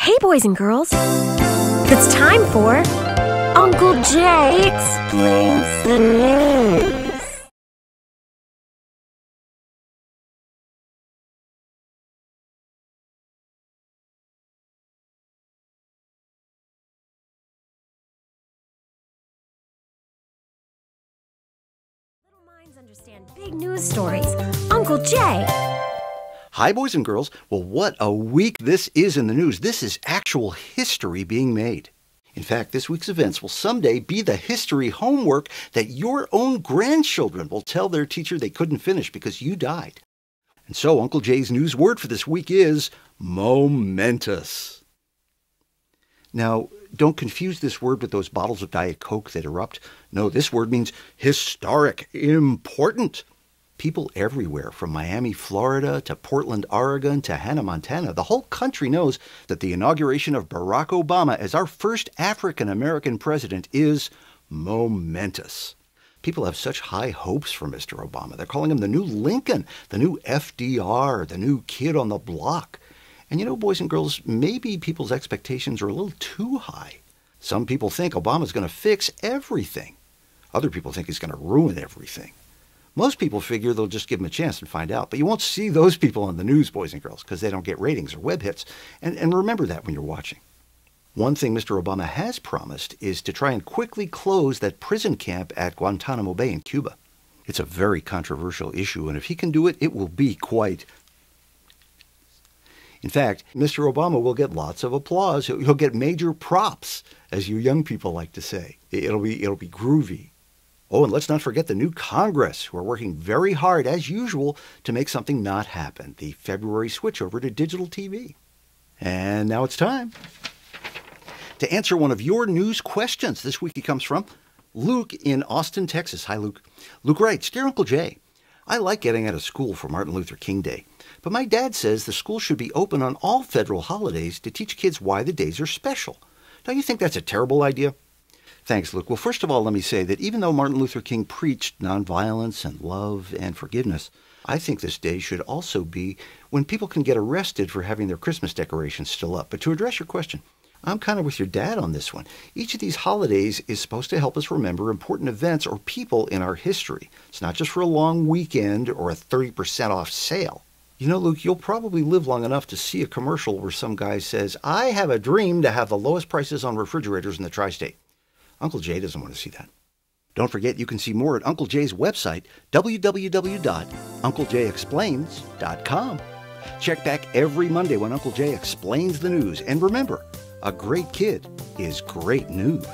Hey, boys and girls. It's time for Uncle Jay Explains the News. Little minds understand big news stories. Uncle Jay. Hi, boys and girls. Well, what a week this is in the news. This is actual history being made. In fact, this week's events will someday be the history homework that your own grandchildren will tell their teacher they couldn't finish because you died. And so Uncle Jay's news word for this week is momentous. Now, don't confuse this word with those bottles of Diet Coke that erupt. No, this word means historic, important. People everywhere, from Miami, Florida, to Portland, Oregon, to Hannah, Montana, the whole country knows that the inauguration of Barack Obama as our first African-American president is momentous. People have such high hopes for Mr. Obama. They're calling him the new Lincoln, the new FDR, the new kid on the block. And you know, boys and girls, maybe people's expectations are a little too high. Some people think Obama's going to fix everything. Other people think he's going to ruin everything. Most people figure they'll just give him a chance and find out. But you won't see those people on the news, boys and girls, because they don't get ratings or web hits. And remember that when you're watching. One thing Mr. Obama has promised is to try and quickly close that prison camp at Guantanamo Bay in Cuba. It's a very controversial issue, and if he can do it, it will be quite... In fact, Mr. Obama will get lots of applause. He'll get major props, as you young people like to say. It'll be groovy. Oh, and let's not forget the new Congress, who are working very hard, as usual, to make something not happen, the February switch over to digital TV. And now it's time to answer one of your news questions. This week it comes from Luke in Austin, Texas. Hi, Luke. Luke writes, Dear Uncle Jay, I like getting out of school for Martin Luther King Day, but my dad says the school should be open on all federal holidays to teach kids why the days are special. Don't you think that's a terrible idea? Thanks, Luke. Well, first of all, let me say that even though Martin Luther King preached nonviolence and love and forgiveness, I think this day should also be when people can get arrested for having their Christmas decorations still up. But to address your question, I'm kind of with your dad on this one. Each of these holidays is supposed to help us remember important events or people in our history. It's not just for a long weekend or a 30% off sale. You know, Luke, you'll probably live long enough to see a commercial where some guy says, I have a dream to have the lowest prices on refrigerators in the tri-state. Uncle Jay doesn't want to see that. Don't forget you can see more at Uncle Jay's website, www.unclejayexplains.com. Check back every Monday when Uncle Jay explains the news. And remember, a great kid is great news.